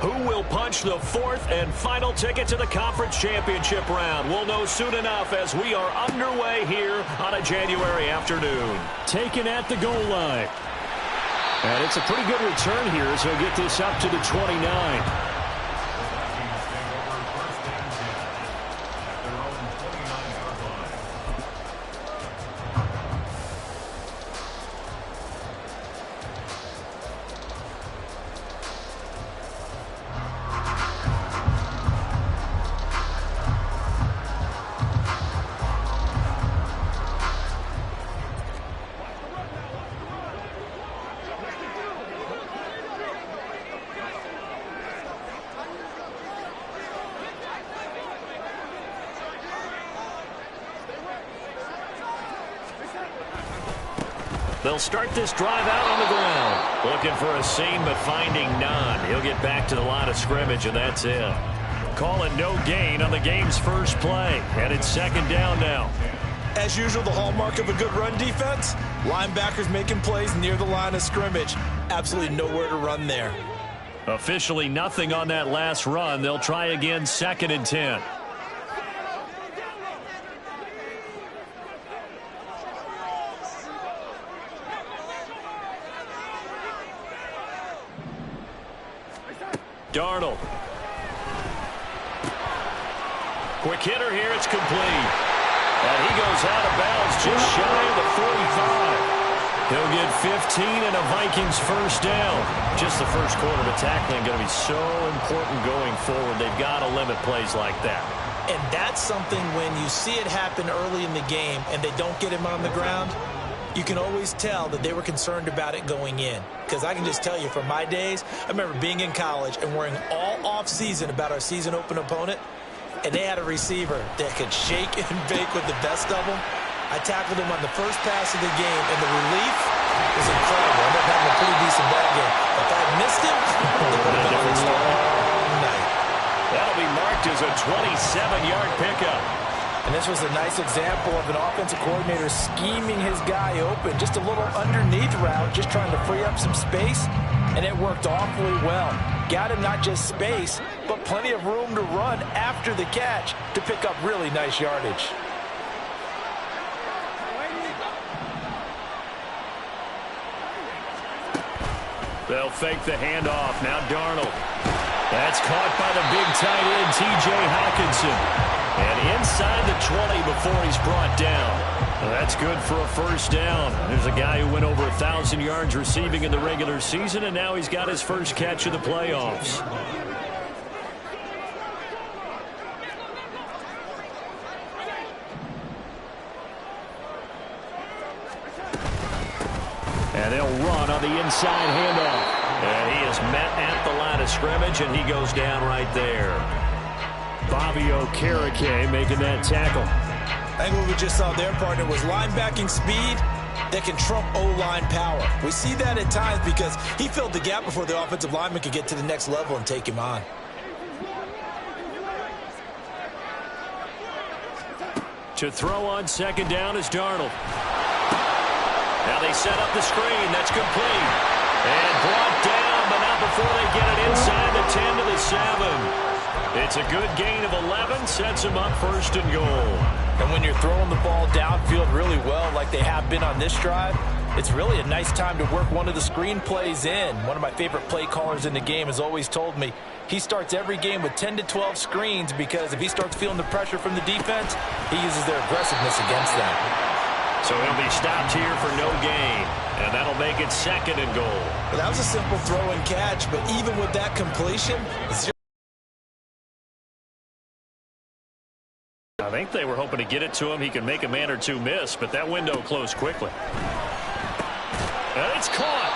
Who will punch the fourth and final ticket to the conference championship round? We'll know soon enough as we are underway here on a January afternoon. Taken at the goal line. And it's a pretty good return here as he'll get this up to the 29. They'll start this drive out on the ground. Looking for a seam, but finding none. He'll get back to the line of scrimmage, and that's it. Calling no gain on the game's first play. And it's second down now. As usual, the hallmark of a good run defense, linebackers making plays near the line of scrimmage. Absolutely nowhere to run there. Officially nothing on that last run. They'll try again, 2nd and 10. Darnold. Quick hitter here. It's complete. And he goes out of bounds just shy of the 45. He'll get 15 and a Vikings first down. Just the first quarter, the tackling going to be so important going forward. They've got to limit plays like that. And that's something when you see it happen early in the game and they don't get him on the ground, you can always tell that they were concerned about it going in. Because I can just tell you from my days, I remember being in college and worrying all off-season about our season open opponent, and they had a receiver that could shake and bake with the best of them. I tackled him on the first pass of the game, and the relief was incredible. I ended up having a pretty decent ball game. If I had missed him, it would have been a long night. That'll be marked as a 27-yard pickup. And this was a nice example of an offensive coordinator scheming his guy open. Just a little underneath route, just trying to free up some space, and it worked awfully well. Got him not just space, but plenty of room to run after the catch to pick up really nice yardage. They'll fake the handoff. Now Darnold. That's caught by the big tight end, T.J. Hockenson. And inside the 20 before he's brought down. That's good for a first down. There's a guy who went over 1,000 yards receiving in the regular season, and now he's got his first catch of the playoffs. And they'll run on the inside handoff. And he is met at the line of scrimmage, and he goes down right there. Bobby Okereke making that tackle. I think what we just saw their partner was linebacking speed that can trump O-line power. We see that at times because he filled the gap before the offensive lineman could get to the next level and take him on. To throw on second down is Darnold. Now they set up the screen. That's complete. And brought down, but not before they get it inside the 10 to the 7. It's a good gain of 11, sets him up first and goal. And when you're throwing the ball downfield really well like they have been on this drive, it's really a nice time to work one of the screen plays in. One of my favorite play callers in the game has always told me he starts every game with 10 to 12 screens because if he starts feeling the pressure from the defense, he uses their aggressiveness against them. So he'll be stopped here for no gain, and that'll make it 2nd and goal. Well, that was a simple throw and catch, but even with that completion, I think they were hoping to get it to him. He could make a man or two miss, but that window closed quickly. And it's caught.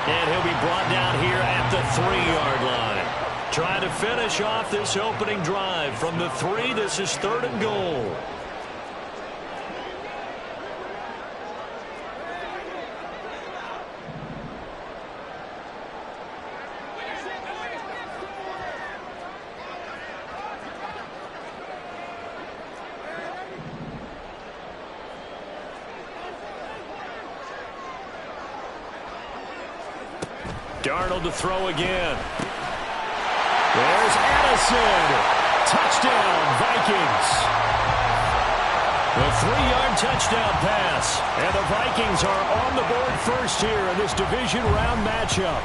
And he'll be brought down here at the 3-yard line. Trying to finish off this opening drive from the 3. This is 3rd and goal. Darnold to throw again. There's Addison. Touchdown, Vikings. The 3-yard touchdown pass. And the Vikings are on the board first here in this division round matchup.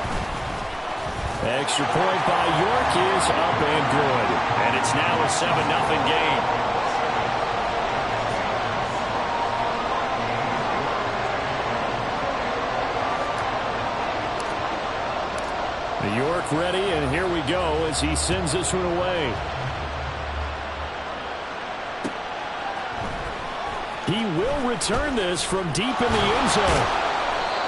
Extra point by York is up and good. And it's now a 7-0 game. York ready, and here we go as he sends this one away. He will return this from deep in the end zone.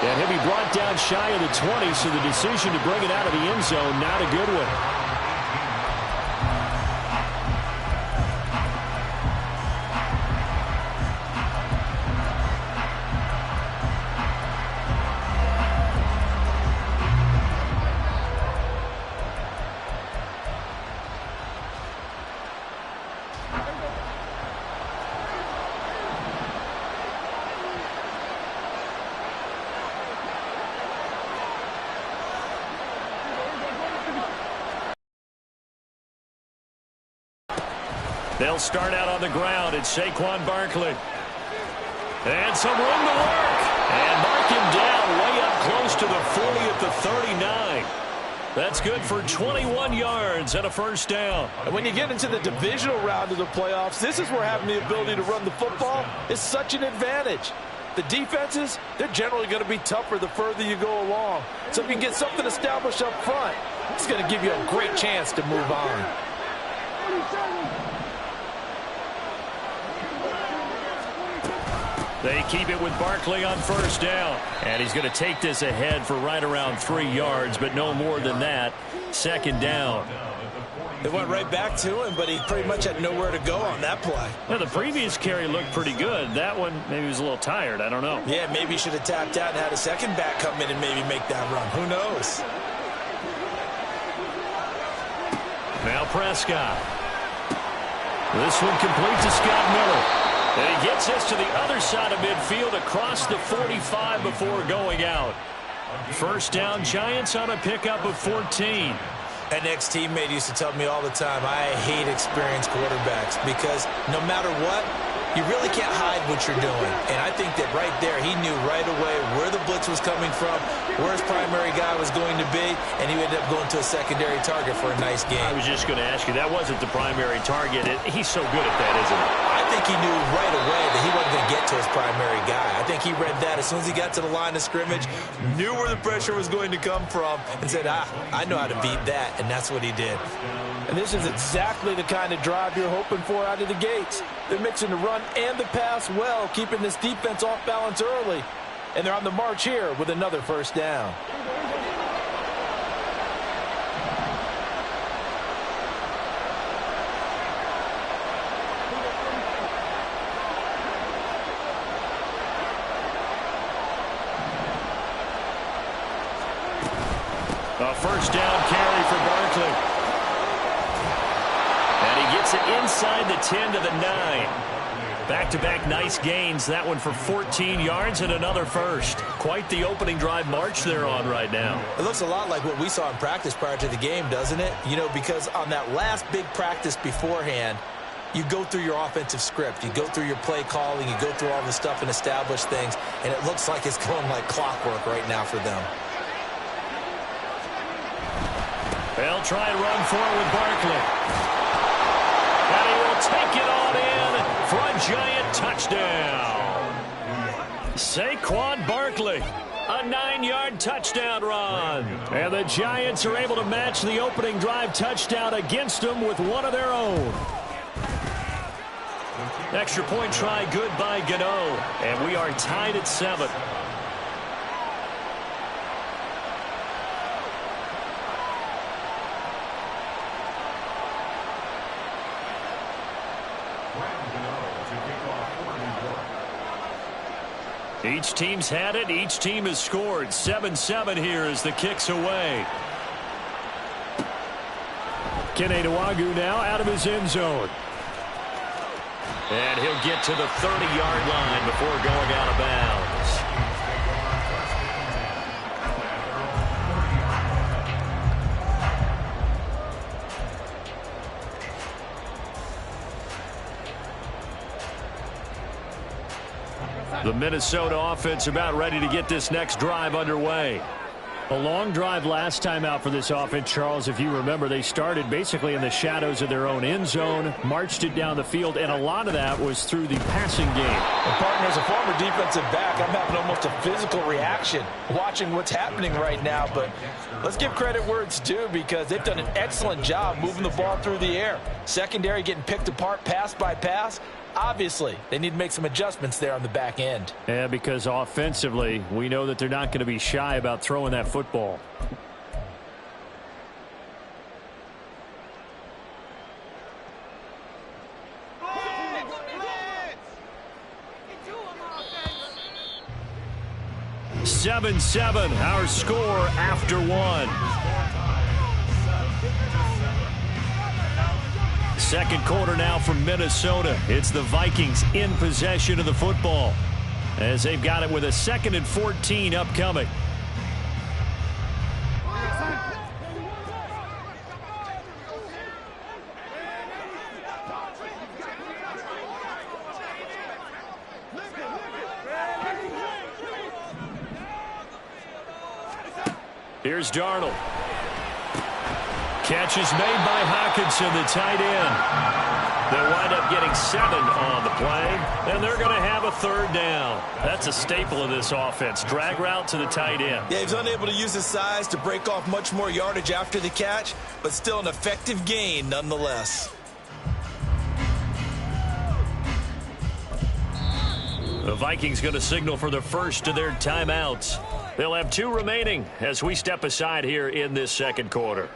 And he'll be brought down shy of the 20, so the decision to bring it out of the end zone, not a good one. They'll start out on the ground. It's Saquon Barkley. And some room to work. And mark him down way up close to the 40 at the 39. That's good for 21 yards and a first down. And when you get into the divisional round of the playoffs, this is where having the ability to run the football is such an advantage. The defenses, they're generally going to be tougher the further you go along. So if you can get something established up front, it's going to give you a great chance to move on. They keep it with Barkley on first down. And he's going to take this ahead for right around 3 yards, but no more than that. Second down. They went right back to him, but he pretty much had nowhere to go on that play. Well, the previous carry looked pretty good. That one, maybe he was a little tired. I don't know. Yeah, maybe he should have tapped out and had a second back come in and maybe make that run. Who knows? Now Prescott. This one complete to Scott Miller. And he gets this to the other side of midfield across the 45 before going out. First down, Giants on a pickup of 14. An ex-teammate used to tell me all the time, I hate experienced quarterbacks because no matter what, you really can't hide what you're doing. And I think that right there, he knew right away where the blitz was coming from, where his primary guy was going to be, and he ended up going to a secondary target for a nice game. I was just going to ask you, that wasn't the primary target. He's so good at that, isn't he? I think he knew right away that he wasn't going to get to his primary guy. I think he read that as soon as he got to the line of scrimmage, knew where the pressure was going to come from, and said, I know how to beat that, and that's what he did. And this is exactly the kind of drive you're hoping for out of the gates. They're mixing the run and the pass well, keeping this defense off balance early. And they're on the march here with another first down. A first down carry for Barkley. And he gets it inside the 10 to the 9. Back-to-back nice gains. That one for 14 yards and another first. Quite the opening drive march they're on right now. It looks a lot like what we saw in practice prior to the game, doesn't it? You know, because on that last big practice beforehand, you go through your offensive script. You go through your play calling. You go through all the stuff and establish things. And it looks like it's going like clockwork right now for them. They'll try and run forward with Barkley. And he will take it on in for a Giant touchdown. Saquon Barkley, a 9-yard touchdown run. And the Giants are able to match the opening drive touchdown against them with one of their own. Extra point try good by Gano. And we are tied at 7. Each team's had it. Each team has scored. 7-7 here as the kick's away. Kene Nwangwu now out of his end zone. And he'll get to the 30-yard line before going out of bounds. The Minnesota offense about ready to get this next drive underway. A long drive last time out for this offense, Charles. If you remember, they started basically in the shadows of their own end zone, marched it down the field, and a lot of that was through the passing game. And partner, as a former defensive back, I'm having almost a physical reaction watching what's happening right now. But let's give credit where it's due, because they've done an excellent job moving the ball through the air. Secondary getting picked apart pass by pass. Obviously, they need to make some adjustments there on the back end. Yeah, because offensively, we know that they're not going to be shy about throwing that football. Seven, our score after one. Second quarter now from Minnesota. It's the Vikings in possession of the football as they've got it with a 2nd and 14 upcoming. Here's Darnold. Catch is made by Hockenson, the tight end. They'll wind up getting 7 on the play, and they're going to have a 3rd down. That's a staple of this offense. Drag route to the tight end. Yeah, he's unable to use his size to break off much more yardage after the catch, but still an effective gain nonetheless. The Vikings going to signal for the first of their timeouts. They'll have 2 remaining as we step aside here in this second quarter.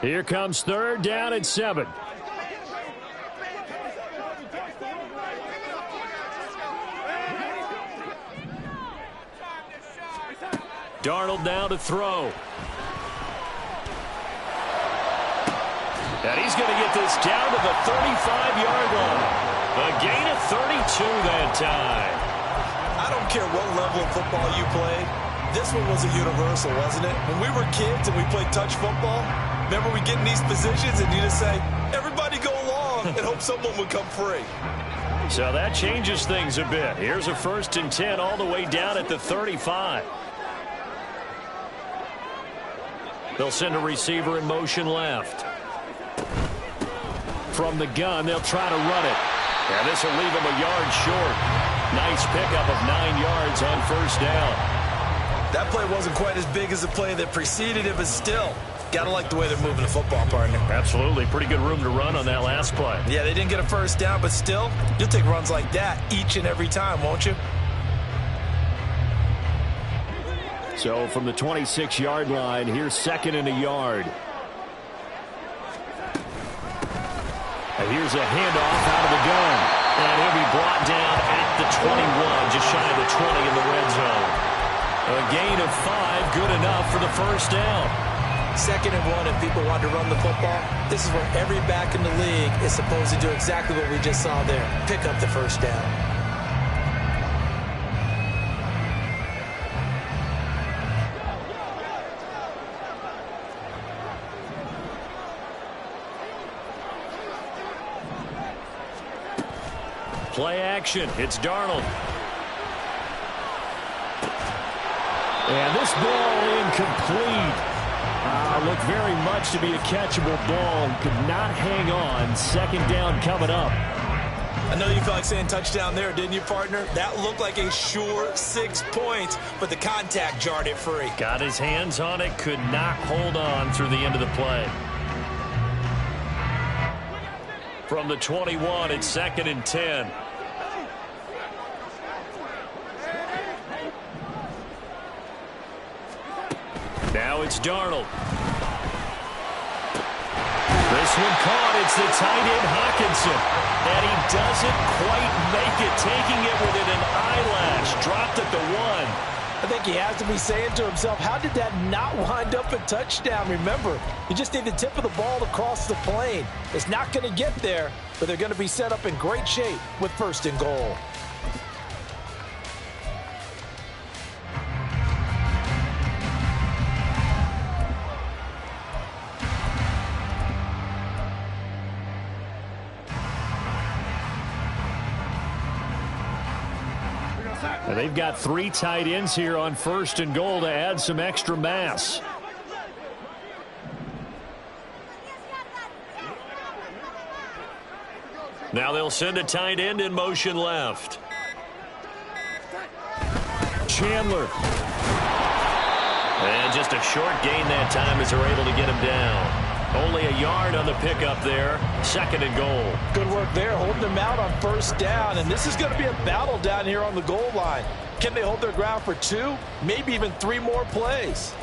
Here comes 3rd down and 7. Darnold now to throw. And he's going to get this down to the 35-yard line. A gain of 32 that time. I don't care what level of football you played. This one was a universal, wasn't it? When we were kids and we played touch football, remember we get in these positions and you just say, everybody go along, and hope someone would come free. So that changes things a bit. Here's a 1st and 10 all the way down at the 35. They'll send a receiver in motion left. From the gun, they'll try to run it. And this will leave him a yard short. Nice pickup of 9 yards on 1st down. That play wasn't quite as big as the play that preceded it, but still, gotta like the way they're moving the football, partner. Absolutely. Pretty good room to run on that last play. Yeah, they didn't get a 1st down, but still, you'll take runs like that each and every time, won't you? So from the 26-yard line, here's 2nd and a yard. And here's a handoff out of the gun. And he'll be brought down at the 21, just shy of the 20 in the red zone. A gain of 5, good enough for the 1st down. 2nd and 1, if people want to run the football, this is where every back in the league is supposed to do exactly what we just saw there. Pick up the 1st down. Play action. It's Darnold. And this ball incomplete. Looked very much to be a catchable ball. Could not hang on. 2nd down coming up. I know you felt like saying touchdown there, didn't you, partner? That looked like a sure 6 points, but the contact jarred it free. Got his hands on it. Could not hold on through the end of the play. From the 21, it's 2nd and 10. Now it's Darnold. This one caught. It's the tight end Hockenson. And he doesn't quite make it, taking it within an eyelash. Dropped at the 1. I think he has to be saying to himself, how did that not wind up a touchdown? Remember, you just need the tip of the ball to cross the plane. It's not going to get there, but they're going to be set up in great shape with 1st and goal. And they've got 3 tight ends here on 1st and goal to add some extra mass. Now they'll send a tight end in motion left. Chandler. And just a short gain that time as they're able to get him down. Only a yard on the pickup there. 2nd and goal. Good work there, holding them out on 1st down. And this is going to be a battle down here on the goal line. Can they hold their ground for 2, maybe even 3 more plays?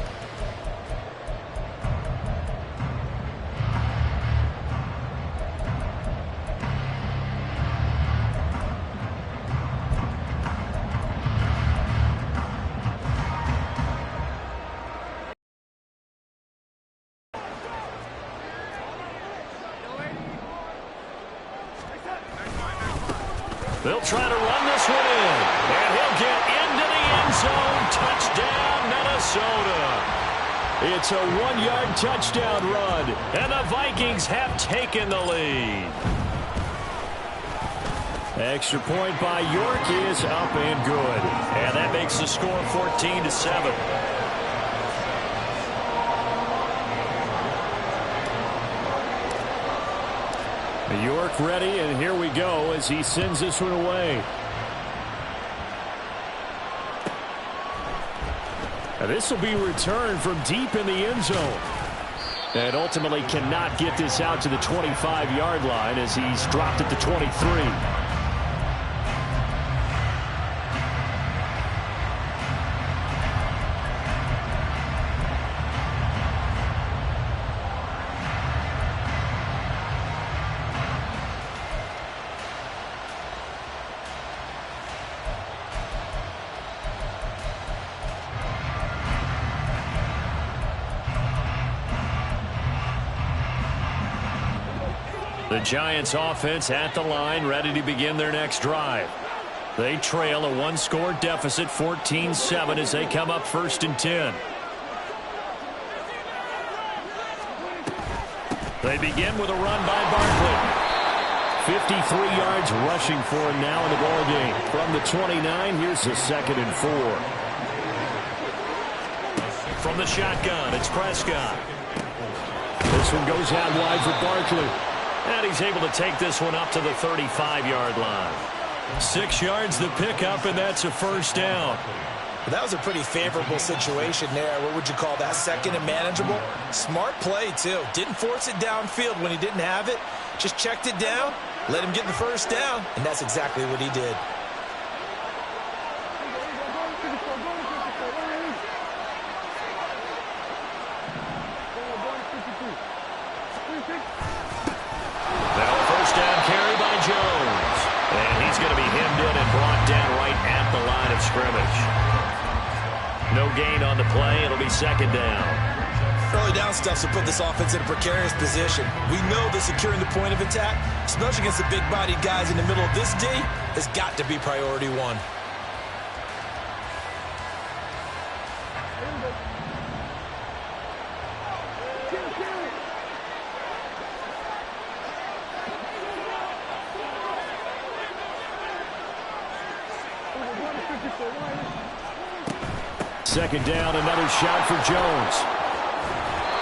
They'll try to run this one in. And he'll get into the end zone. Touchdown, Minnesota. It's a 1-yard touchdown run. And the Vikings have taken the lead. Extra point by York is up and good. And that makes the score 14-7. York ready, and here we go as he sends this one away. And this will be returned from deep in the end zone. And ultimately cannot get this out to the 25-yard line as he's dropped at the 23. The Giants offense at the line, ready to begin their next drive. They trail a 1-score deficit, 14-7, as they come up 1st and 10. They begin with a run by Barkley. 53 yards rushing for him now in the ballgame. From the 29, here's the 2nd and 4. From the shotgun, it's Prescott. This one goes out wide for Barkley. And he's able to take this one up to the 35-yard line. 6 yards the pickup, and that's a 1st down. That was a pretty favorable situation there. What would you call that? 2nd and manageable? Smart play, too. Didn't force it downfield when he didn't have it. Just checked it down, let him get the 1st down, and that's exactly what he did. Jones. And he's going to be hemmed in and brought down right at the line of scrimmage. No gain on the play. It'll be 2nd down. Early down stuff to put this offense in a precarious position. We know that securing the point of attack, especially against the big-bodied guys in the middle of this D, has got to be priority 1. Second down, another shot for Jones.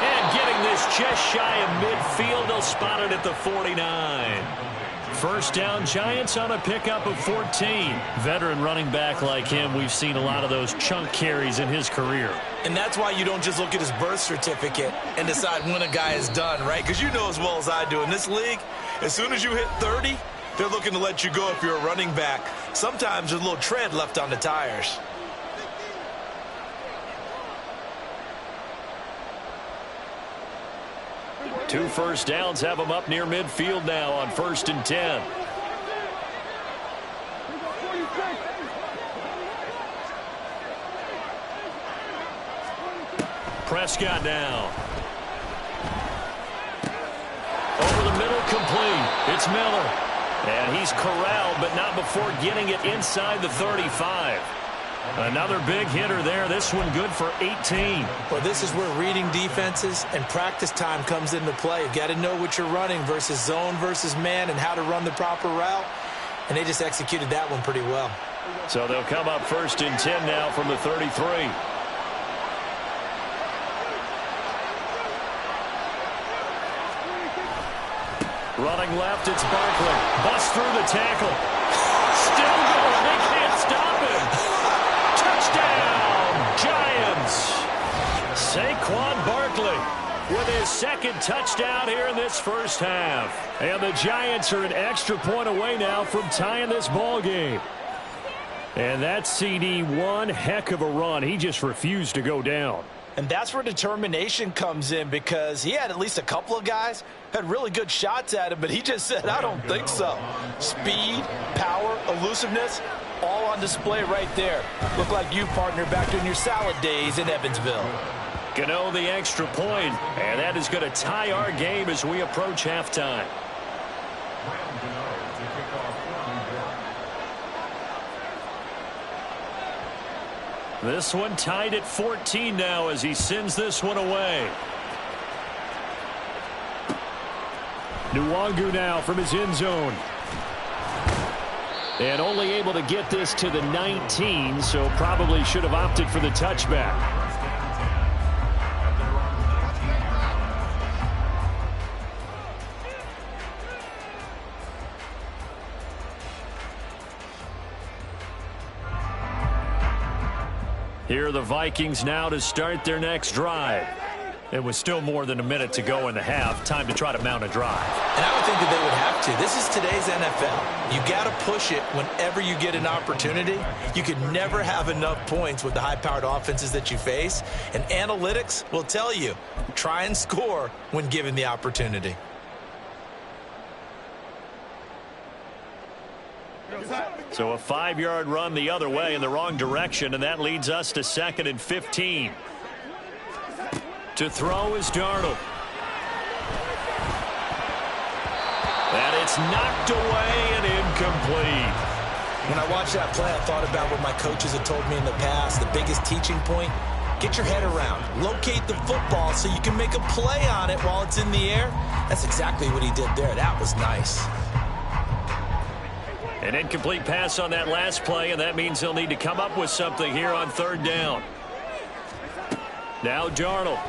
And getting this just shy of midfield, they'll spot it at the 49. 1st down, Giants on a pickup of 14. Veteran running back like him, we've seen a lot of those chunk carries in his career. And that's why you don't just look at his birth certificate and decide when a guy is done, right? Because you know as well as I do, in this league, as soon as you hit 30, they're looking to let you go if you're a running back. Sometimes there's a little tread left on the tires. Two 1st downs have them up near midfield now on 1st and 10. Prescott now. Over the middle, complete. It's Miller. And he's corralled, but not before getting it inside the 35. Another big hitter there. This one good for 18. Well, this is where reading defenses and practice time comes into play. You've got to know what you're running versus zone versus man and how to run the proper route. And they just executed that one pretty well. So they'll come up 1st and 10 now from the 33. Running left, it's Barkley. Busts through the tackle. Still going. They can't stop him. Touchdown, Giants. Saquon Barkley with his 2nd touchdown here in this first half. And the Giants are an extra point away now from tying this ball game. And that CD, one heck of a run. He just refused to go down. And that's where determination comes in, because he had at least a couple of guys had really good shots at him, but he just said, I don't think so. Speed, power, elusiveness, all on display right there. Look like you, partner, back in your salad days in Evansville. Gano the extra point, and that is going to tie our game as we approach halftime. This one tied at 14 now as he sends this one away. Nwangu now from his end zone. And only able to get this to the 19, so probably should have opted for the touchback. Here are the Vikings now to start their next drive. It was still more than a minute to go in the half. Time to try to mount a drive. And I would think that they would have to. This is today's NFL. You got to push it whenever you get an opportunity. You could never have enough points with the high-powered offenses that you face. And analytics will tell you, try and score when given the opportunity. So a 5-yard run the other way in the wrong direction, and that leads us to 2nd and 15. To throw is Darnold. And it's knocked away and incomplete. When I watched that play, I thought about what my coaches had told me in the past. The biggest teaching point, get your head around. Locate the football so you can make a play on it while it's in the air. That's exactly what he did there. That was nice. An incomplete pass on that last play, and that means he'll need to come up with something here on 3rd down. Now Darnold.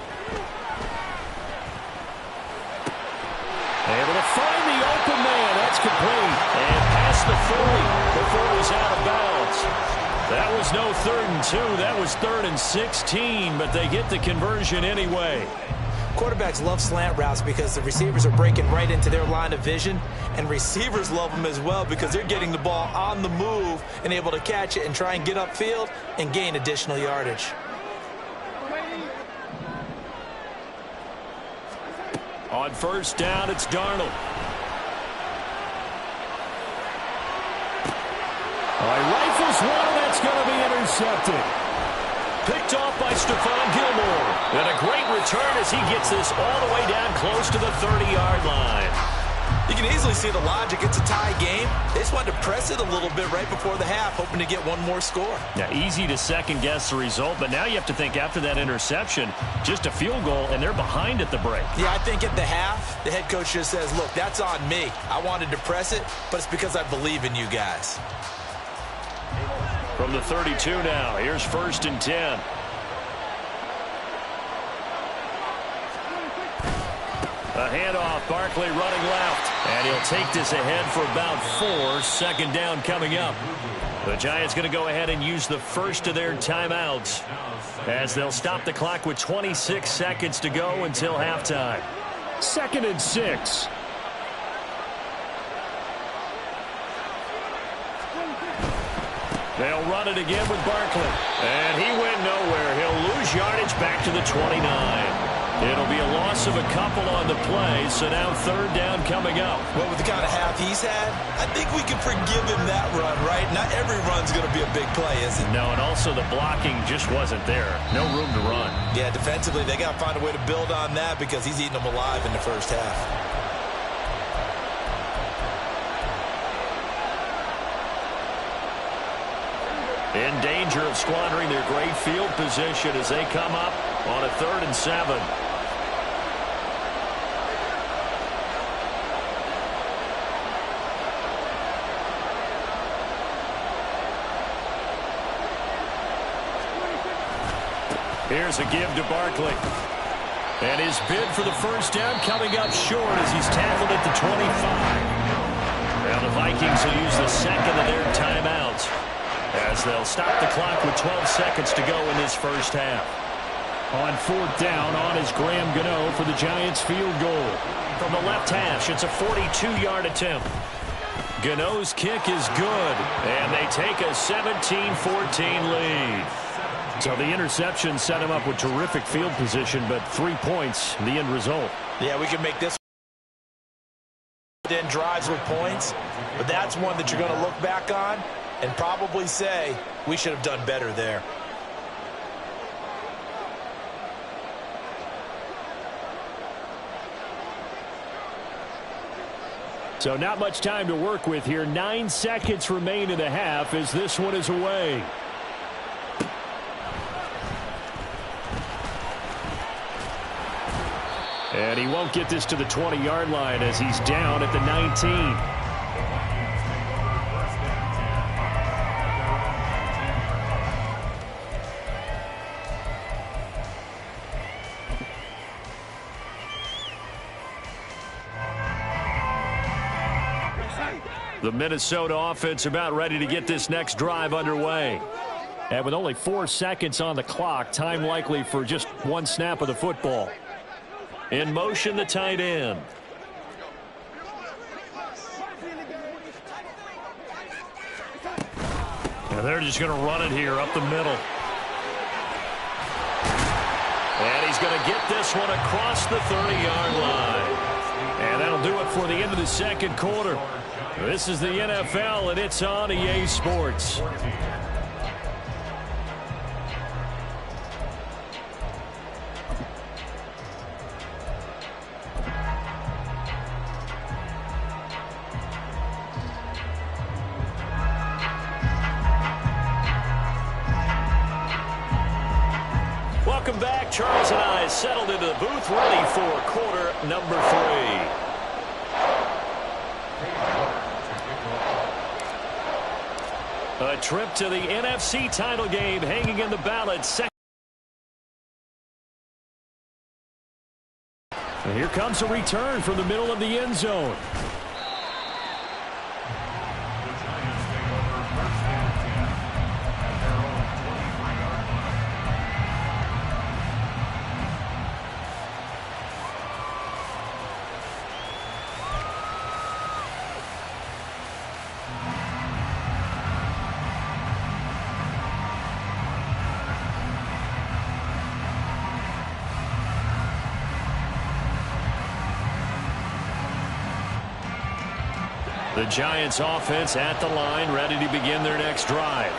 Able to find the open man. That's complete. And past the 40 before it was out of bounds. That was no 3rd and 2. That was 3rd and 16, but they get the conversion anyway. Quarterbacks love slant routes because the receivers are breaking right into their line of vision, and receivers love them as well because they're getting the ball on the move and able to catch it and try and get upfield and gain additional yardage. On 1st down, it's Darnold. Rifles one, that's going to be intercepted. Picked off by Stephon Gilmore. And a great return as he gets this all the way down close to the 30-yard line. You can easily see the logic. It's a tie game. They just wanted to press it a little bit right before the half, hoping to get one more score. Now, easy to second-guess the result, but now you have to think after that interception, just a field goal, and they're behind at the break. Yeah, I think at the half, the head coach just says, look, that's on me. I wanted to press it, but it's because I believe in you guys. From the 32 now, here's 1st and 10. A handoff, Barkley running left. And he'll take this ahead for about 4. 2nd down coming up. The Giants going to go ahead and use the first of their timeouts as they'll stop the clock with 26 seconds to go until halftime. 2nd and 6. They'll run it again with Barkley. And he went nowhere. He'll lose yardage back to the 29. It'll be a loss of a couple on the play, so now 3rd down coming up. Well, with the kind of half he's had, I think we can forgive him that run, right? Not every run's going to be a big play, is it? No, and also the blocking just wasn't there. No room to run. Yeah, defensively, they got to find a way to build on that because he's eating them alive in the first half. In danger of squandering their great field position as they come up on a 3rd and 7. Here's a give to Barkley. And his bid for the first down coming up short as he's tackled at the 25. Now the Vikings will use the second of their timeouts as they'll stop the clock with 12 seconds to go in this first half. On fourth down, on is Graham Gano for the Giants field goal. From the left hash, it's a 42-yard attempt. Gano's kick is good, and they take a 17-14 lead. So the interception set him up with terrific field position, but 3 points, the end result. Yeah, we can make this then drives with points, but that's one that you're going to look back on and probably say we should have done better there. So not much time to work with here. 9 seconds remain in the half as this one is away. And he won't get this to the 20-yard line as he's down at the 19. The Minnesota offense about ready to get this next drive underway. And with only 4 seconds on the clock, time likely for just one snap of the football. In motion, the tight end. And they're just going to run it here up the middle. And he's going to get this one across the 30-yard line. And that'll do it for the end of the second quarter. This is the NFL, and it's on EA Sports. Welcome back. Charles and I settled into the booth ready for quarter number 3. A trip to the NFC title game hanging in the balance. And here comes a return from the middle of the end zone. The Giants offense at the line, ready to begin their next drive.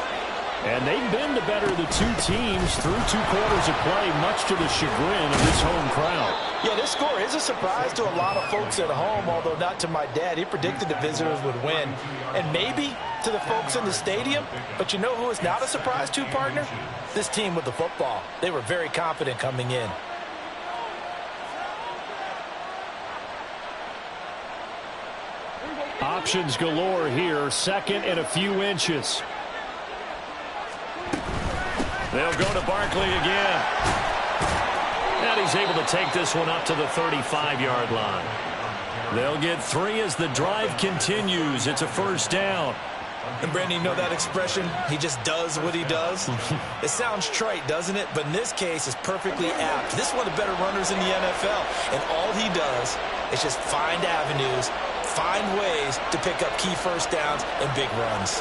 And they've been the better of the two teams through 2 quarters of play, much to the chagrin of this home crowd. Yeah, this score is a surprise to a lot of folks at home, although not to my dad. He predicted the visitors would win. And maybe to the folks in the stadium. But you know who is not a surprise to, partner? This team with the football. They were very confident coming in. Options galore here. Second and a few inches. They'll go to Barkley again. And he's able to take this one up to the 35-yard line. They'll get 3 as the drive continues. It's a first down. And, Brandon, you know that expression, he just does what he does? It sounds trite, doesn't it? But in this case, it's perfectly apt. This is one of the better runners in the NFL. And all he does is just find avenues, find ways to pick up key first downs and big runs.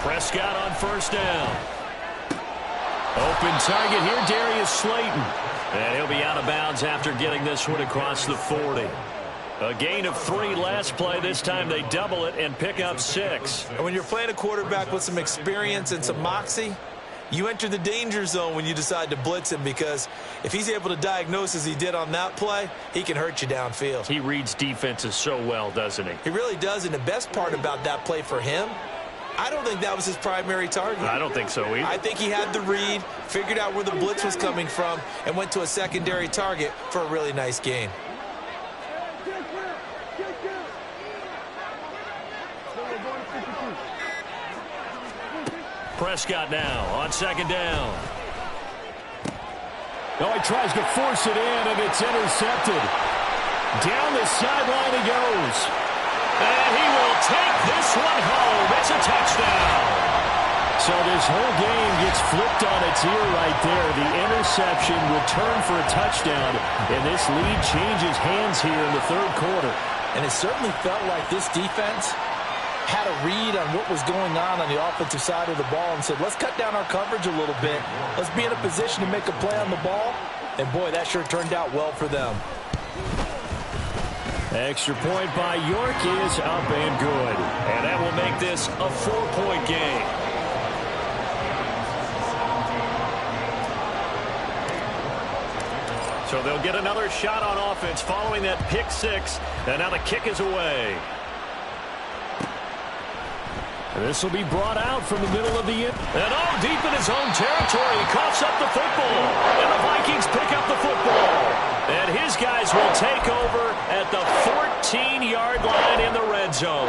Prescott on first down. Open target here, Darius Slayton. And he'll be out of bounds after getting this one across the 40. A gain of 3 last play. This time they double it and pick up 6. And when you're playing a quarterback with some experience and some moxie, you enter the danger zone when you decide to blitz him, because if he's able to diagnose as he did on that play, he can hurt you downfield. He reads defenses so well, doesn't he? He really does, and the best part about that play for him, I don't think that was his primary target. I don't think so either. I think he had the read, figured out where the blitz was coming from, and went to a secondary target for a really nice gain. Prescott now on second down. Oh, he tries to force it in, and it's intercepted. Down the sideline he goes. And he will take this one home. It's a touchdown. So this whole game gets flipped on its ear right there. The interception returned for a touchdown, and this lead changes hands here in the third quarter. And it certainly felt like this defense had a read on what was going on the offensive side of the ball and said, let's cut down our coverage a little bit. Let's be in a position to make a play on the ball. And, boy, that sure turned out well for them. Extra point by York is up and good. And that will make this a 4-point game. So they'll get another shot on offense following that pick six. And now the kick is away. This will be brought out from the middle of the end. And deep in his own territory, he coughs up the football. And the Vikings pick up the football. And his guys will take over at the 14-yard line in the red zone.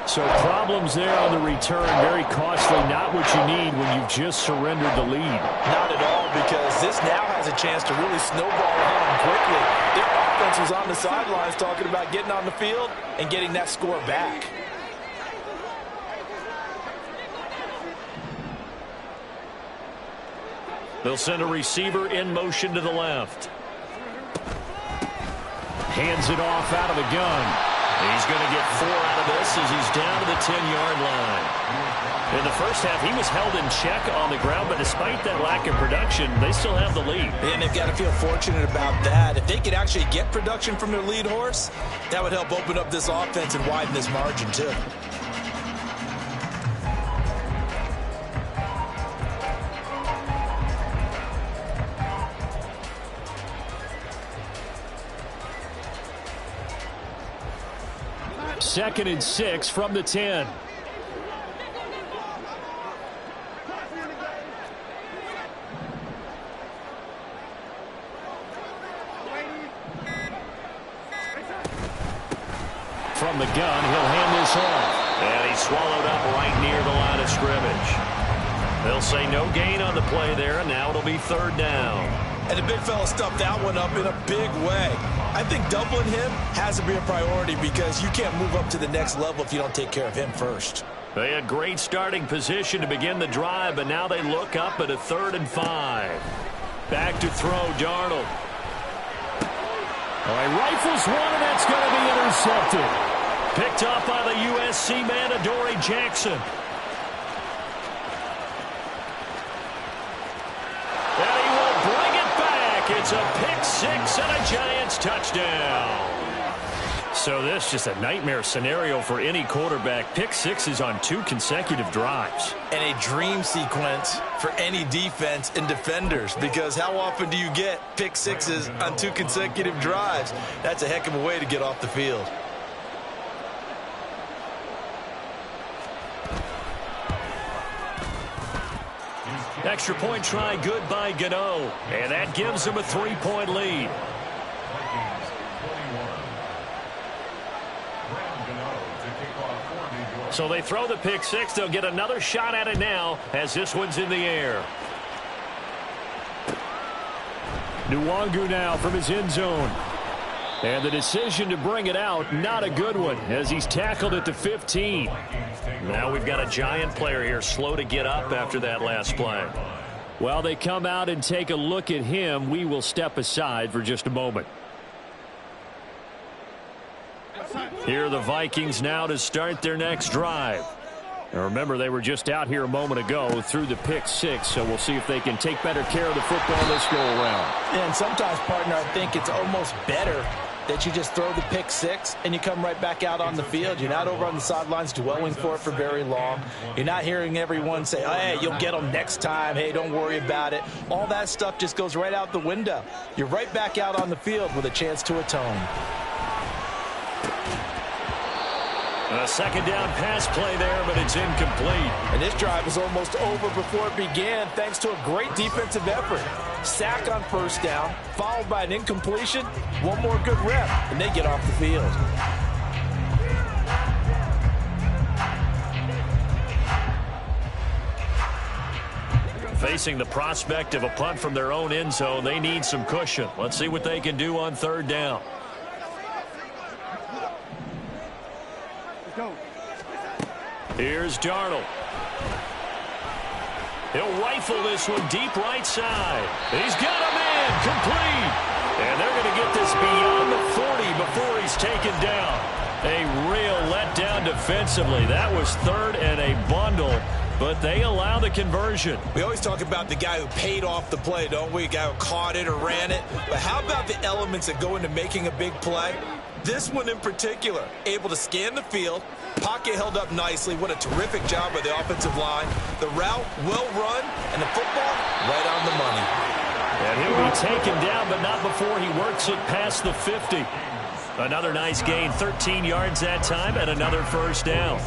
So problems there on the return, very costly, not what you need when you've just surrendered the lead. Not at all, because this now has a chance to really snowball ahead them quickly. Their offense was on the sidelines talking about getting on the field and getting that score back. They'll send a receiver in motion to the left. Hands it off out of the gun. He's going to get 4 out of this as he's down to the 10-yard line. In the first half, he was held in check on the ground, but despite that lack of production, they still have the lead. And they've got to feel fortunate about that. If they could actually get production from their lead horse, that would help open up this offense and widen this margin, too. Second and 6 from the 10. From the gun, he'll hand this off. And he's swallowed up right near the line of scrimmage. They'll say no gain on the play there, and now it'll be third down. And the big fella stuffed that one up in a big way. I think doubling him has to be a priority because you can't move up to the next level if you don't take care of him first. They had great starting position to begin the drive, but now they look up at a 3rd and 5. Back to throw, Darnold. All right, rifles one, and that's going to be intercepted. Picked up by the USC man, Adoree Jackson. And he will bring it back. It's a pick six and a Giants touchdown. So this just a nightmare scenario for any quarterback. Pick sixes on 2 consecutive drives. And a dream sequence for any defense and defenders, because how often do you get pick sixes on 2 consecutive drives? That's a heck of a way to get off the field. Extra point try good by Gano. And that gives them a 3-point lead. So they throw the pick six. They'll get another shot at it now as this one's in the air. Nwangu now from his end zone. And the decision to bring it out, not a good one, as he's tackled at the 15. Now we've got a Giant player here slow to get up after that last play. While they come out and take a look at him, we will step aside for just a moment. Here are the Vikings now to start their next drive. And remember, they were just out here a moment ago through the pick six, so we'll see if they can take better care of the football this go around. And sometimes, partner, I think it's almost better that you just throw the pick six and you come right back out on the field. You're not over on the sidelines dwelling for it for very long. You're not hearing everyone say, oh, hey, you'll get them next time. Hey, don't worry about it. All that stuff just goes right out the window. You're right back out on the field with a chance to atone. A second down pass play there, but it's incomplete. And this drive was almost over before it began thanks to a great defensive effort. Sack on first down, followed by an incompletion. One more good rep, and they get off the field. Facing the prospect of a punt from their own end zone, they need some cushion. Let's see what they can do on third down. Here's Darnold. He'll rifle this one deep right side. He's got him in, complete. And they're going to get this beyond the 40 before he's taken down. A real letdown defensively. That was third and a bundle, but they allow the conversion. We always talk about the guy who paid off the play, don't we? A guy who caught it or ran it. But how about the elements that go into making a big play? This one in particular, able to scan the field, pocket held up nicely. What a terrific job by the offensive line. The route, well run, and the football, right on the money. And he'll be taken down, but not before he works it past the 50. Another nice gain, 13 yards that time, and another first down.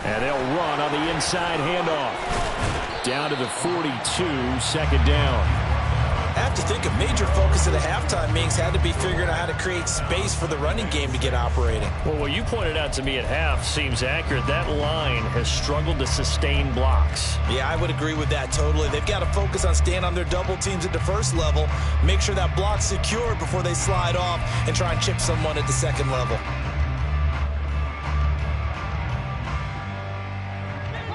And they'll run on the inside handoff. Down to the 42, second down. I have to think a major focus of the halftime meetings had to be figuring out how to create space for the running game to get operating. Well, what you pointed out to me at half seems accurate. That line has struggled to sustain blocks. Yeah, I would agree with that totally. They've got to focus on staying on their double teams at the first level, make sure that block's secured before they slide off and try and chip someone at the second level.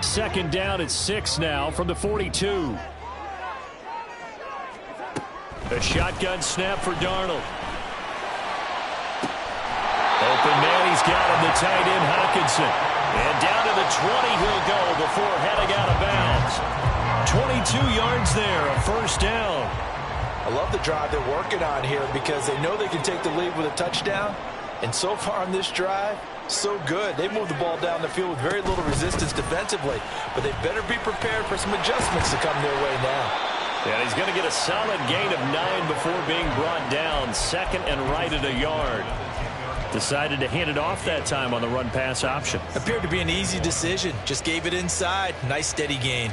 Second down at 6 now from the 42. A shotgun snap for Darnold. Open man, he's got him, the tight end Hockenson. And down to the 20 he'll go before heading out of bounds. 22 yards there, a first down. I love the drive they're working on here because they know they can take the lead with a touchdown. And so far on this drive, so good. They moved the ball down the field with very little resistance defensively, but they better be prepared for some adjustments to come their way now. And he's going to get a solid gain of 9 before being brought down. Second and right at a yard. Decided to hand it off that time on the run-pass option. Appeared to be an easy decision. Just gave it inside. Nice steady gain.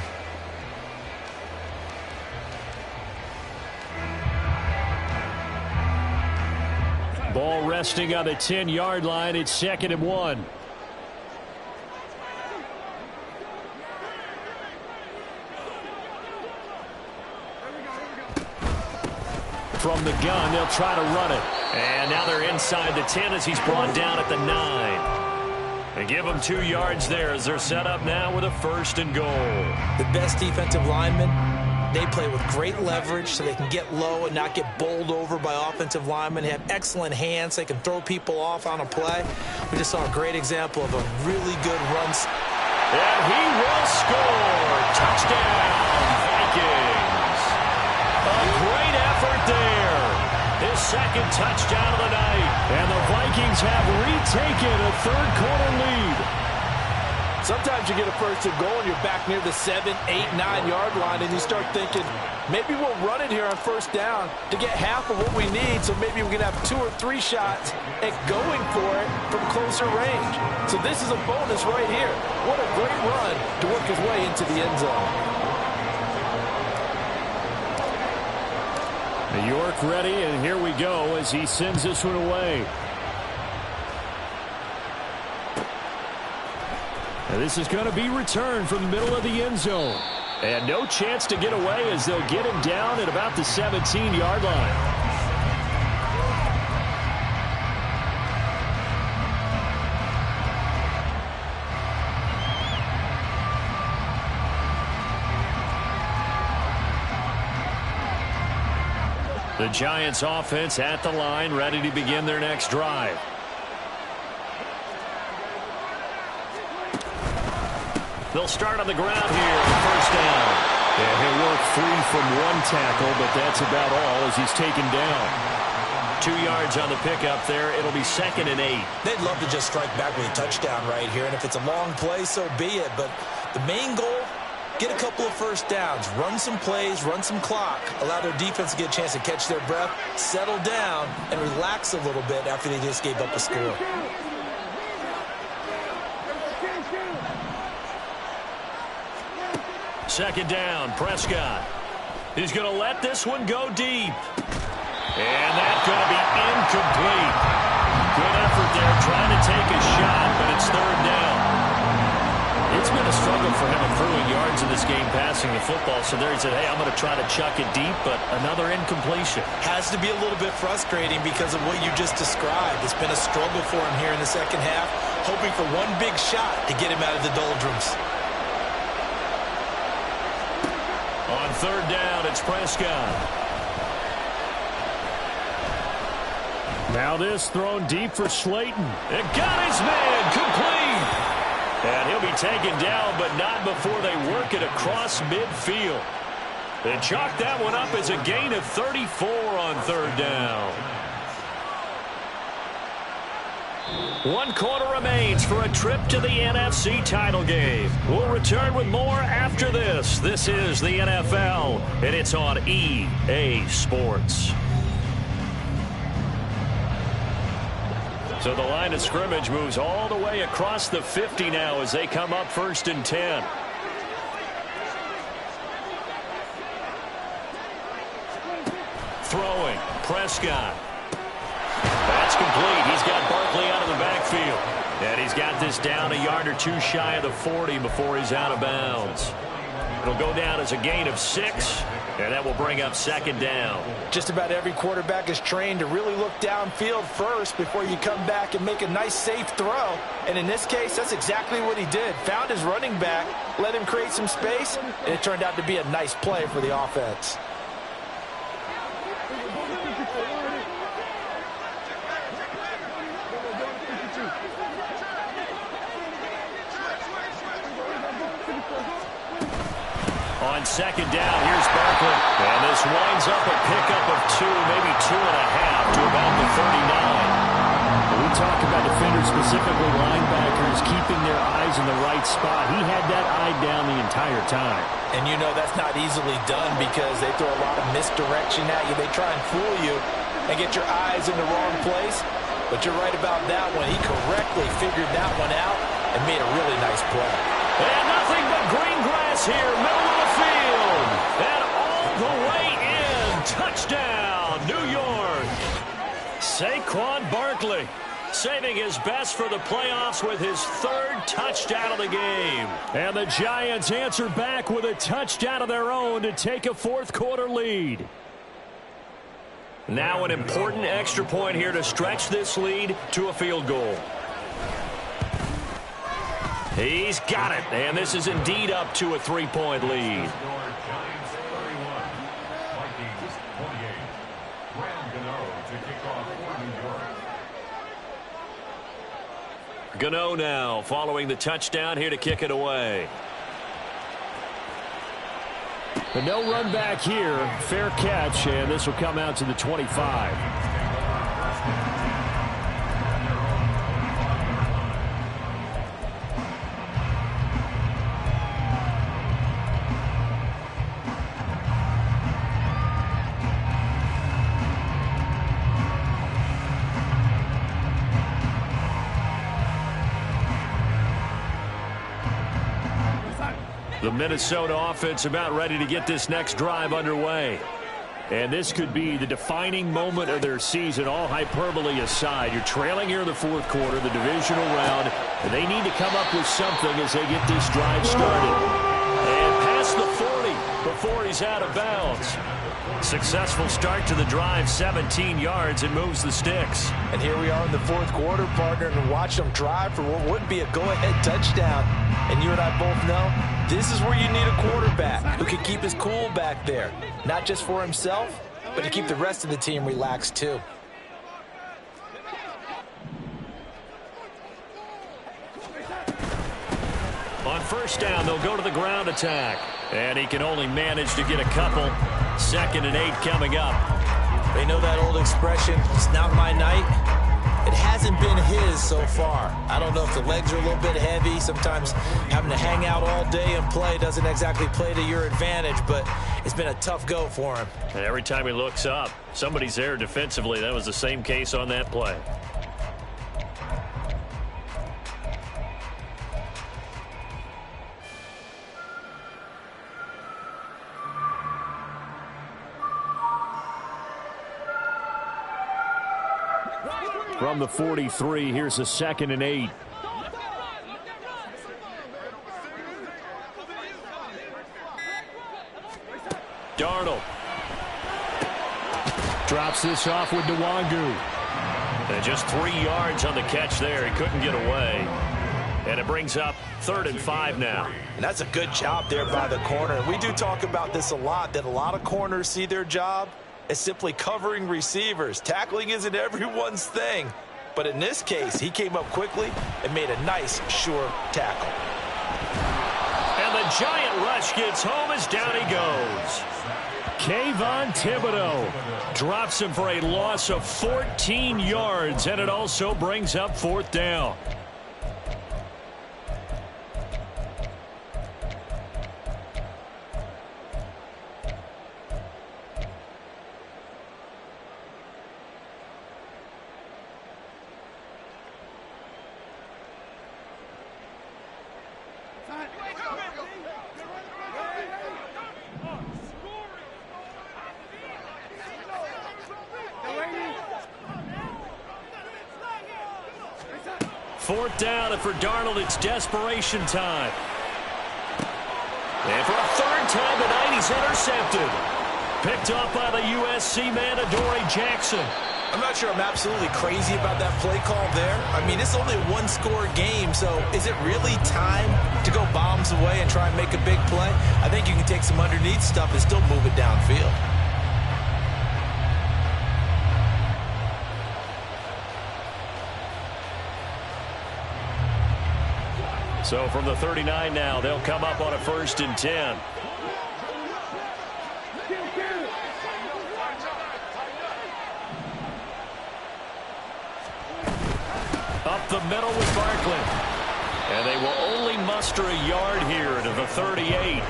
Ball resting on the 10-yard line. It's second and 1. From the gun, they'll try to run it. And now they're inside the 10 as he's brought down at the 9. They give him 2 yards there as they're set up now with a first and goal. The best defensive linemen, they play with great leverage so they can get low and not get bowled over by offensive linemen. They have excellent hands. They can throw people off on a play. We just saw a great example of a really good run. And he will score. Touchdown, Vikings. A great effort there. His second touchdown of the night. And the Vikings have retaken a third-quarter lead. Sometimes you get a first and goal and you're back near the 7, 8, 9-yard line, and you start thinking, maybe we'll run it here on first down to get half of what we need, so maybe we can have 2 or 3 shots at going for it from closer range. So this is a bonus right here. What a great run to work his way into the end zone. New York ready, and here we go as he sends this one away. And this is going to be returned from the middle of the end zone. And no chance to get away as they'll get him down at about the 17-yard line. The Giants offense at the line, ready to begin their next drive. They'll start on the ground here, first down. And he'll work free from one tackle, but that's about all as he's taken down. 2 yards on the pickup there. It'll be second and 8. They'd love to just strike back with a touchdown right here, and if it's a long play, so be it. But the main goal, get a couple of first downs, run some plays, run some clock, allow their defense to get a chance to catch their breath, settle down, and relax a little bit after they just gave up a score. Second down, Prescott. He's going to let this one go deep. And that's going to be incomplete. Good effort there, trying to take a shot, but it's third down. It's been a struggle for him accruing yards in this game passing the football. So there he said, hey, I'm going to try to chuck it deep, but another incompletion. Has to be a little bit frustrating because of what you just described. It's been a struggle for him here in the second half, hoping for one big shot to get him out of the doldrums. On third down, it's Prescott. Now this thrown deep for Slayton. It got his man complete. And he'll be taken down, but not before they work it across midfield. They chalk that one up as a gain of 34 on third down. 1 quarter remains for a trip to the NFC title game. We'll return with more after this. This is the NFL, and it's on EA Sports. So the line of scrimmage moves all the way across the 50 now as they come up 1st and 10. Throwing, Prescott. That's complete. He's got Barkley out of the backfield. And he's got this down a yard or two shy of the 40 before he's out of bounds. It'll go down as a gain of 6, and that will bring up 2nd down. Just about every quarterback is trained to really look downfield first before you come back and make a nice, safe throw. And in this case, that's exactly what he did. Found his running back, let him create some space, and it turned out to be a nice play for the offense. On 2nd down, here's Barkley. And this winds up a pickup of 2, maybe 2.5 to about the 39. We talk about defenders, specifically linebackers, keeping their eyes in the right spot. He had that eye down the entire time. And you know that's not easily done because they throw a lot of misdirection at you. They try and fool you and get your eyes in the wrong place. But you're right about that one. He correctly figured that one out and made a really nice play. And nothing but green grass here, middle of the field. And all the way in. Touchdown, New York. Saquon Barkley saving his best for the playoffs with his 3rd touchdown of the game. And the Giants answer back with a touchdown of their own to take a 4th quarter lead. Now an important extra point here to stretch this lead to a field goal. He's got it, and this is indeed up to a 3-point lead. Gano now following the touchdown here to kick it away. But no run back here. Fair catch, and this will come out to the 25. The Minnesota offense about ready to get this next drive underway. And this could be the defining moment of their season, all hyperbole aside. You're trailing here in the 4th quarter, the divisional round, and they need to come up with something as they get this drive started. And past the 40 before he's out of bounds. Successful start to the drive, 17 yards, and moves the sticks. And here we are in the 4th quarter, partner, and watch them drive for what would be a go-ahead touchdown. And you and I both know this is where you need a quarterback who can keep his cool back there. Not just for himself, but to keep the rest of the team relaxed too. On 1st down, they'll go to the ground attack. And he can only manage to get a couple. 2nd and 8 coming up. They know that old expression, it's not my night. It hasn't been his so far. I don't know if the legs are a little bit heavy. Sometimes having to hang out all day and play doesn't exactly play to your advantage, but it's been a tough go for him. And every time he looks up, somebody's there defensively. That was the same case on that play. From the 43, here's a 2nd and 8. Darnold drops this off with Nwangu. And just 3 yards on the catch there. He couldn't get away. And it brings up 3rd and 5 now. And that's a good job there by the corner. And we do talk about this a lot, that a lot of corners see their job as simply covering receivers. Tackling isn't everyone's thing. But in this case, he came up quickly and made a nice, sure tackle. And the giant rush gets home as down he goes. Kayvon Thibodeaux drops him for a loss of 14 yards, and it also brings up 4th down. Fourth down, and for Darnold, it's desperation time. And for a 3rd time tonight, he's intercepted. Picked up by the USC man, Adoree Jackson. I'm not sure I'm absolutely crazy about that play call there. I mean, it's only a 1-score game, so is it really time to go bombs away and try and make a big play? I think you can take some underneath stuff and still move it downfield. So from the 39 now, they'll come up on a 1st and 10. Up the middle with Barkley. And they will only muster a yard here to the 38.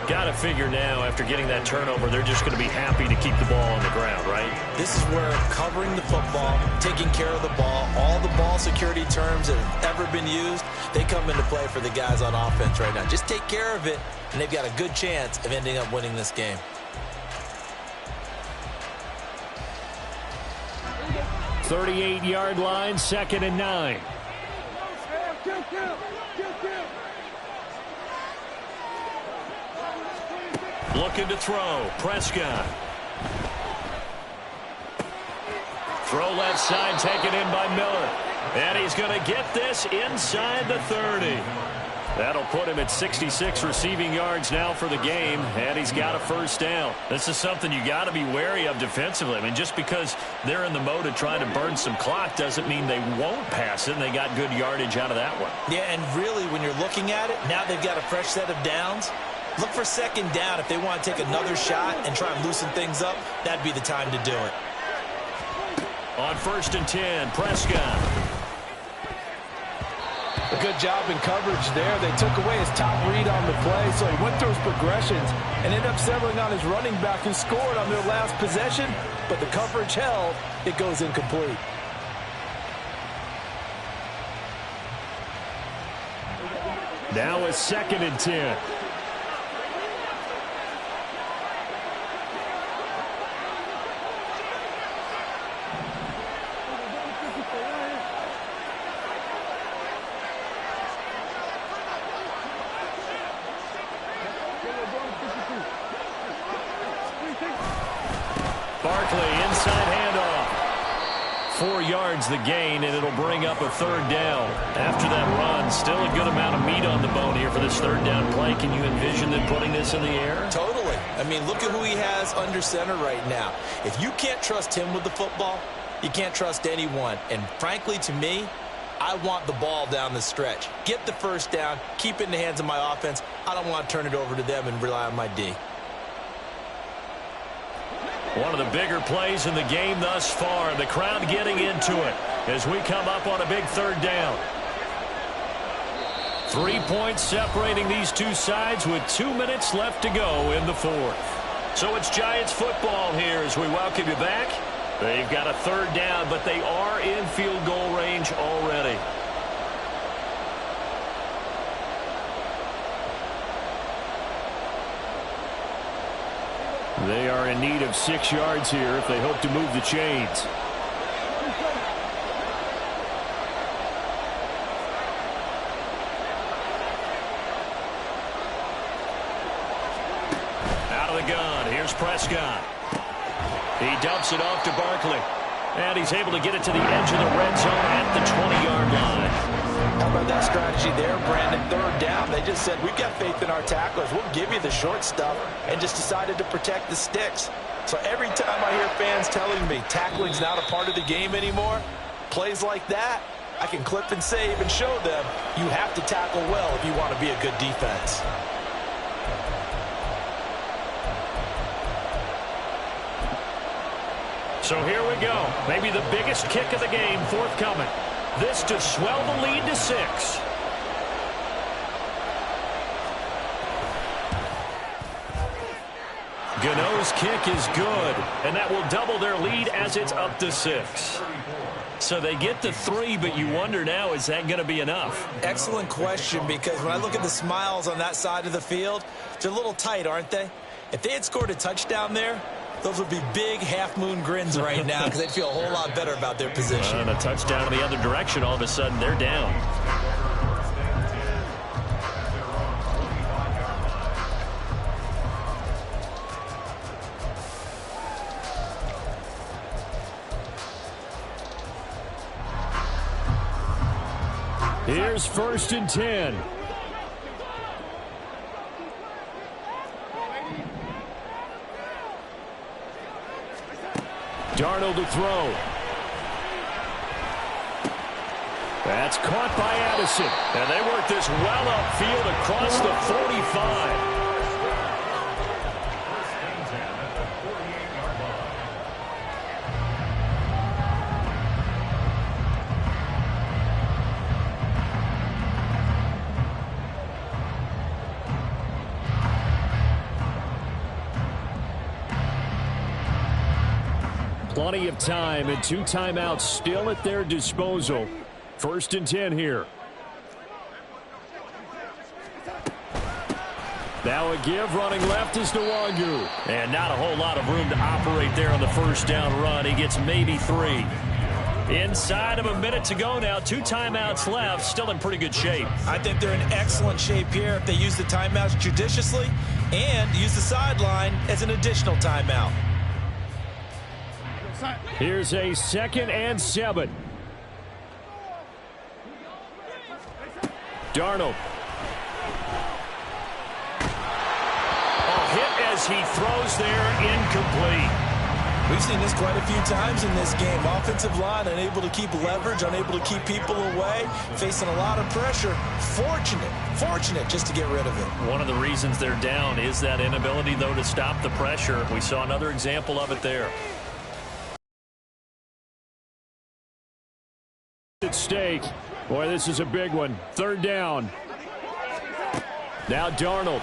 Got to figure now, after getting that turnover, they're just going to be happy to keep the ball on the ground, right? This is where covering the football, taking care of the ball, all the ball security terms that have ever been used, they come into play for the guys on offense right now. Just take care of it, and they've got a good chance of ending up winning this game. .38-yard line, 2nd and 9. Looking to throw. Prescott. Throw left side, taken in by Miller. And he's going to get this inside the 30. That'll put him at 66 receiving yards now for the game, and he's got a 1st down. This is something you got to be wary of defensively. I mean, just because they're in the mode of trying to burn some clock doesn't mean they won't pass it, and they got good yardage out of that one. Yeah, and really, when you're looking at it, now they've got a fresh set of downs. Look for 2nd down. If they want to take another shot and try and loosen things up, that'd be the time to do it. On 1st and 10, Prescott. A good job in coverage there. They took away his top read on the play, so he went through his progressions and ended up settling on his running back who scored on their last possession, but the coverage held. It goes incomplete. Now a 2nd and 10. Barkley, inside handoff. 4 yards the gain, and it'll bring up a 3rd down. After that run, still a good amount of meat on the bone here for this 3rd down play. Can you envision them putting this in the air? Totally. I mean, look at who he has under center right now. If you can't trust him with the football, you can't trust anyone. And frankly, to me, I want the ball down the stretch. Get the 1st down, keep it in the hands of my offense. I don't want to turn it over to them and rely on my D. One of the bigger plays in the game thus far. The crowd getting into it as we come up on a big 3rd down. 3 points separating these two sides with 2 minutes left to go in the 4th. So it's Giants football here as we welcome you back. They've got a 3rd down, but they are in field goal range already. They are in need of 6 yards here if they hope to move the chains. the gun. Here's Prescott. He dumps it off to Barkley. And he's able to get it to the edge of the red zone at the 20-yard line. How about that strategy there, Brandon? Third down. They just said, we've got faith in our tacklers. We'll give you the short stuff, and just decided to protect the sticks. So every time I hear fans telling me tackling's not a part of the game anymore, plays like that, I can clip and save and show them you have to tackle well if you want to be a good defense. So here we go. Maybe the biggest kick of the game forthcoming. This to swell the lead to 6. Gano's kick is good, and that will double their lead as it's up to 6. So they get to 3, but you wonder now, is that going to be enough? Excellent question, because when I look at the smiles on that side of the field, they're a little tight, aren't they? If they had scored a touchdown there, those would be big half-moon grins right now because they'd feel a whole lot better about their position. And a touchdown in the other direction, all of a sudden they're down. Here's 1st and 10. Darnold to throw. That's caught by Addison. And they work this well upfield across the 45. Plenty of time and 2 timeouts still at their disposal. 1st and 10 here. Now a give running left is Nwangu. And not a whole lot of room to operate there on the first down run. He gets maybe 3. Inside of a minute to go now. 2 timeouts left. Still in pretty good shape. I think they're in excellent shape here if they use the timeouts judiciously and use the sideline as an additional timeout. Here's a 2nd and 7. Darnold. Hit as he throws there, incomplete. We've seen this quite a few times in this game. Offensive line unable to keep leverage, unable to keep people away, facing a lot of pressure. Fortunate just to get rid of it. One of the reasons they're down is that inability, though, to stop the pressure. We saw another example of it there. At stake. Boy, this is a big one. 3rd down. Now Darnold.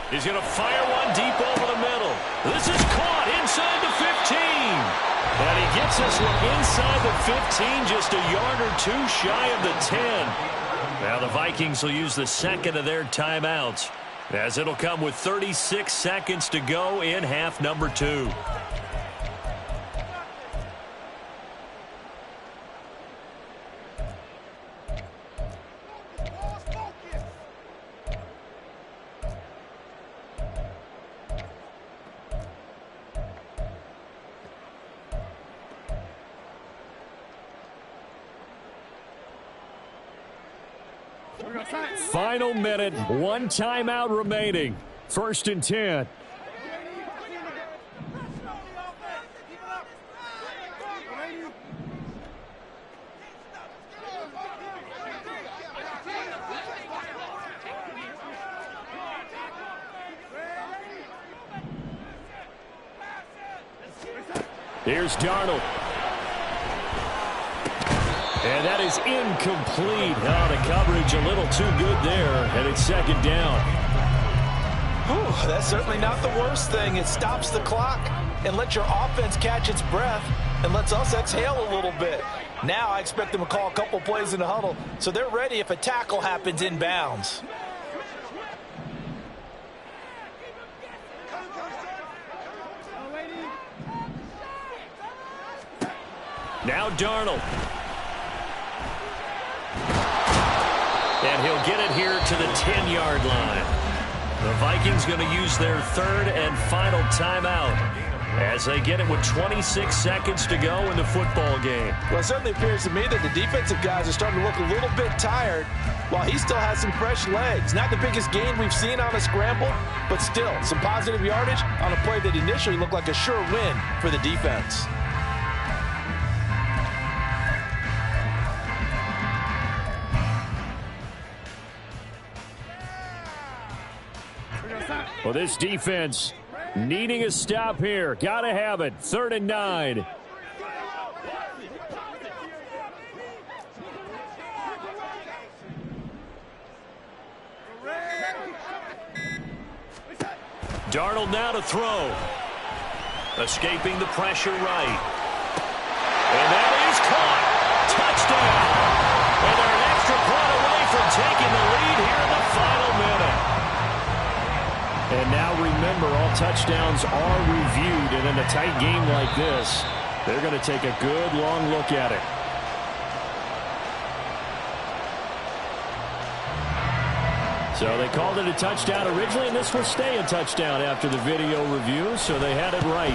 He's going to fire one deep over the middle. This is caught inside the 15. And he gets this one inside the 15, just a yard or 2 shy of the 10. Now the Vikings will use the 2nd of their timeouts, as it'll come with 36 seconds to go in half number 2. Final minute, 1 timeout remaining. 1st and 10. Here's Darnold. And that is incomplete. Oh, the coverage a little too good there, and it's 2nd down. Whew, that's certainly not the worst thing. It stops the clock and lets your offense catch its breath and lets us exhale a little bit. Now I expect them to call a couple plays in the huddle so they're ready if a tackle happens inbounds. Now Darnold. And he'll get it here to the 10-yard line. The Vikings going to use their third and final timeout as they get it with 26 seconds to go in the football game. Well, it certainly appears to me that the defensive guys are starting to look a little bit tired while he still has some fresh legs. Not the biggest gain we've seen on a scramble, but still some positive yardage on a play that initially looked like a sure win for the defense. Well, this defense needing a stop here. Got to have it. 3rd and 9. Darnold now to throw. Escaping the pressure right. And that is caught. Touchdown. And they're an extra point away from taking the lead here in the final minute. And now remember, all touchdowns are reviewed, and in a tight game like this, they're going to take a good long look at it. So they called it a touchdown originally, and this will stay a touchdown after the video review, so they had it right.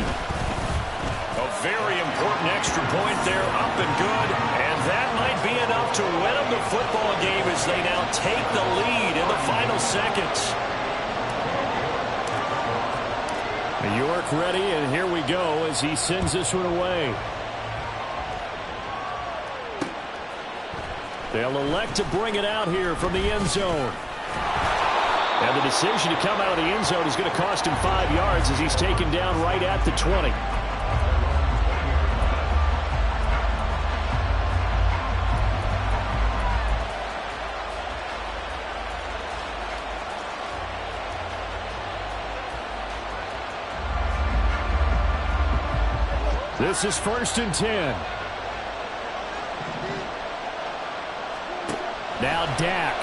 A very important extra point there, up and good, and that might be enough to win them the football game as they now take the lead in the final seconds. York ready, and here we go as he sends this one away. They'll elect to bring it out here from the end zone. And the decision to come out of the end zone is going to cost him 5 yards as he's taken down right at the 20. This is 1st and 10. Now Dak.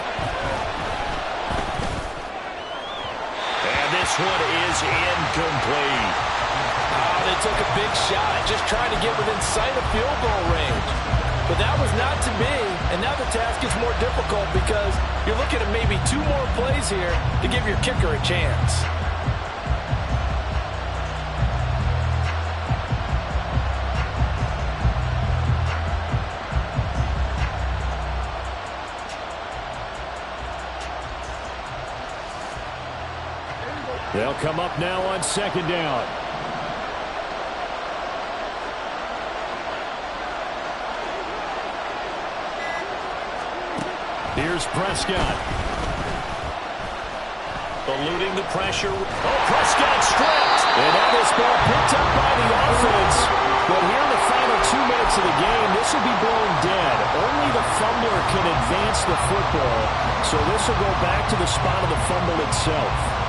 And this one is incomplete. They took a big shot, just trying to get within sight of field goal range. But that was not to be, and now the task is more difficult because you're looking at maybe 2 more plays here to give your kicker a chance. They'll come up now on 2nd down. Here's Prescott. Eluding the pressure. Oh, Prescott stripped. And now this ball picked up by the offense. But here in the final 2 minutes of the game, this will be blown dead. Only the fumbler can advance the football. So this will go back to the spot of the fumble itself.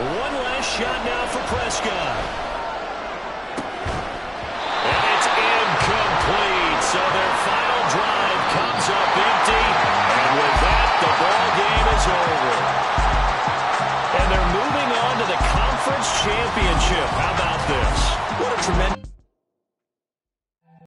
One last shot now for Prescott. And it's incomplete. So their final drive comes up empty. And with that, the ball game is over. And they're moving on to the conference championship. How about this? What a tremendous...